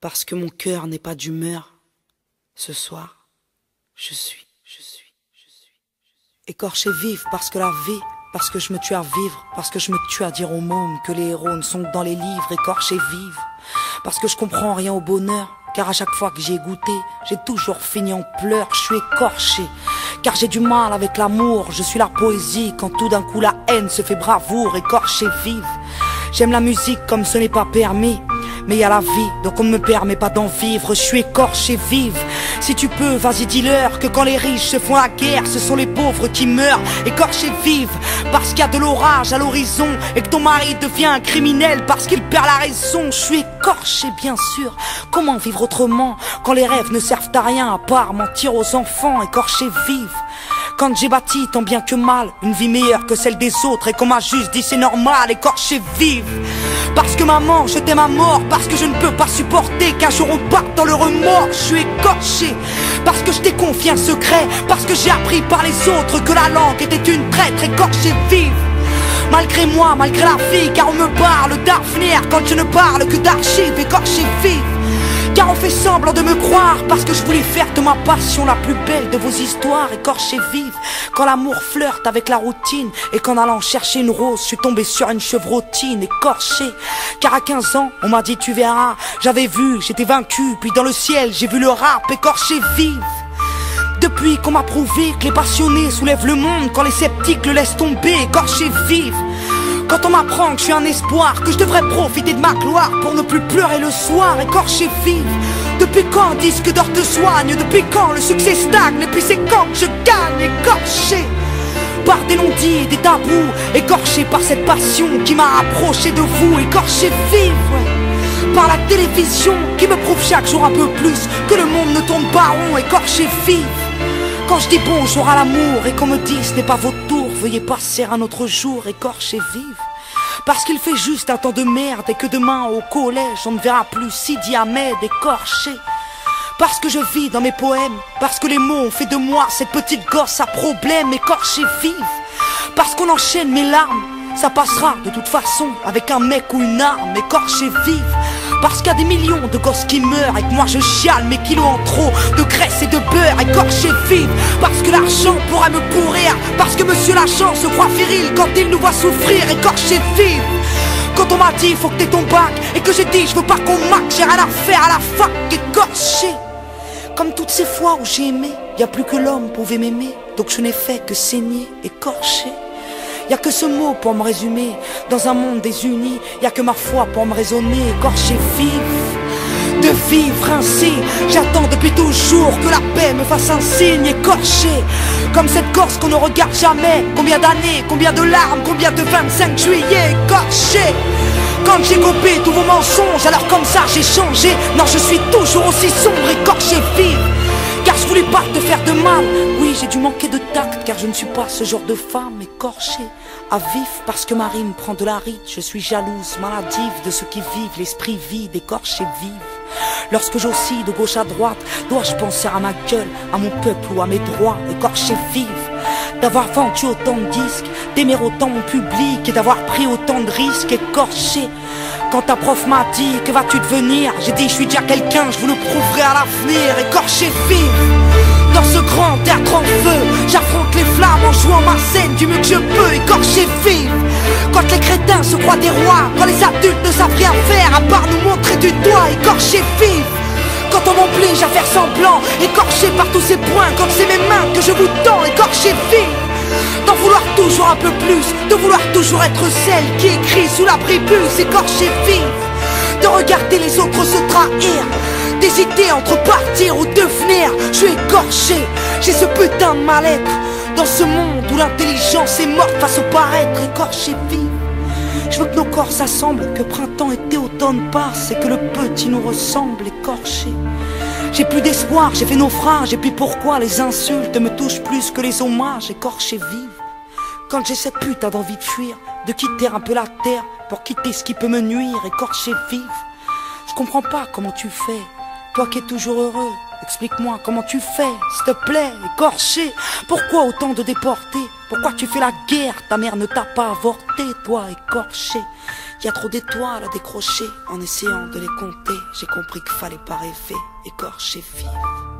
parce que mon cœur n'est pas d'humeur. Ce soir, je suis écorché vive parce que la vie, parce que je me tue à vivre, parce que je me tue à dire aux mômes que les héros ne sont que dans les livres. Écorché vive parce que je comprends rien au bonheur, car à chaque fois que j'y ai goûté, j'ai toujours fini en pleurs. Je suis écorché car j'ai du mal avec l'amour. Je suis la poésie quand tout d'un coup la haine se fait bravoure. Écorché vive, j'aime la musique comme ce n'est pas permis, mais y a la vie, donc on ne me permet pas d'en vivre. Je suis écorché vive. Si tu peux, vas-y dis-leur que quand les riches se font la guerre, ce sont les pauvres qui meurent. Écorché vive parce qu'il y a de l'orage à l'horizon et que ton mari devient un criminel parce qu'il perd la raison. Je suis écorché bien sûr. Comment vivre autrement quand les rêves ne servent à rien à part mentir aux enfants? Écorché vive quand j'ai bâti tant bien que mal une vie meilleure que celle des autres et qu'on m'a juste dit c'est normal. Écorché vive parce que maman, je t'aime à mort, parce que je ne peux pas supporter qu'un jour on parte dans le remords. Je suis écorché parce que je t'ai confié un secret, parce que j'ai appris par les autres que la langue était une traître. Écorché vive malgré moi, malgré la vie, car on me parle d'avenir quand je ne parle que d'archives. Écorché vive car on fait semblant de me croire, parce que je voulais faire de ma passion la plus belle de vos histoires. Écorché vive quand l'amour flirte avec la routine et qu'en allant chercher une rose, je suis tombé sur une chevrotine. Écorché car à 15 ans, on m'a dit tu verras. J'avais vu, j'étais vaincu, puis dans le ciel, j'ai vu le rap. Écorché vive depuis qu'on m'a prouvé que les passionnés soulèvent le monde quand les sceptiques le laissent tomber. Écorché vive quand on m'apprend que je suis un espoir, que je devrais profiter de ma gloire pour ne plus pleurer le soir. Écorché vive depuis quand un disque d'or te soigne, depuis quand le succès stagne, et puis c'est quand que je gagne. Écorché par des non-dits et des tabous, écorché par cette passion qui m'a rapproché de vous. Écorché vive par la télévision qui me prouve chaque jour un peu plus que le monde ne tourne pas rond. Écorché vive quand je dis bonjour à l'amour et qu'on me dit ce n'est pas votre tour, veuillez passer un autre jour. Écorché vive parce qu'il fait juste un temps de merde et que demain au collège on ne verra plus Sidi Ahmed. Écorché parce que je vis dans mes poèmes, parce que les mots ont fait de moi cette petite gosse à problème. Écorché vive parce qu'on enchaîne mes larmes, ça passera de toute façon avec un mec ou une arme. Écorché vive parce qu'il y a des millions de gosses qui meurent et que moi je chiale mes kilos en trop de graisse et de beurre. Écorché vive parce que l'argent pourrait me pourrir, parce que monsieur l'agent se croit viril quand il nous voit souffrir. Écorché vive quand on m'a dit faut que t'aies ton bac et que j'ai dit je veux pas qu'on mac, j'ai rien à faire à la fac. Écorché comme toutes ces fois où j'ai aimé, y a plus que l'homme pouvait m'aimer, donc je n'ai fait que saigner. Écorché y a que ce mot pour me résumer, dans un monde désuni, y a que ma foi pour me raisonner. Écorché vive de vivre ainsi, j'attends depuis toujours que la paix me fasse un signe. Écorché comme cette Corse qu'on ne regarde jamais, combien d'années, combien de larmes, combien de 25 juillet. Écorché quand j'ai coupé tous vos mensonges, alors comme ça j'ai changé, non je suis toujours aussi sombre. Écorché vive car je voulais pas te faire de mal, oui j'ai dû manquer de tact car je ne suis pas ce genre de femme. Écorché à vif parce que ma rime prend de la ride, je suis jalouse, maladive de ceux qui vivent l'esprit vide. Écorché vive lorsque j'oscille de gauche à droite, dois-je penser à ma gueule, à mon peuple ou à mes droits? Écorché vive d'avoir vendu autant de disques, d'aimer autant mon public et d'avoir pris autant de risques. Écorché quand ta prof m'a dit que vas-tu devenir, j'ai dit je suis déjà quelqu'un, je vous le prouverai à l'avenir. Écorché vive dans ce grand théâtre en feu, j'affronte les flammes en jouant ma scène du mieux que je peux. Écorché vive quand les crétins se croient des rois, quand les adultes ne savent rien faire à part nous montrer du doigt. Écorché vive quand on m'oblige à faire semblant, écorché par tous ces points quand c'est mes mains que je vous tends. Écorché vive d'en vouloir toujours un peu plus, de vouloir toujours être celle qui écrit sous la prépuce. Écorché vive de regarder les autres se trahir, d'hésiter entre partir ou devenir. Je suis écorché, j'ai ce putain de mal-être dans ce monde où l'intelligence est morte face au paraître. Écorché vive je veux que nos corps s'assemblent, que printemps, été, automne passe et que le petit nous ressemble. Écorché j'ai plus d'espoir, j'ai fait naufrage, et puis pourquoi les insultes me touchent plus que les hommages. Écorché vive quand j'ai cette putain d'envie de fuir, de quitter un peu la terre pour quitter ce qui peut me nuire. Écorché vive je comprends pas comment tu fais, toi qui es toujours heureux, explique-moi comment tu fais, s'il te plaît. Écorché pourquoi autant de déportés, pourquoi tu fais la guerre, ta mère ne t'a pas avorté. Toi écorché y a trop d'étoiles à décrocher en essayant de les compter. j'ai compris qu'il fallait pas rêver, écorcher vivre.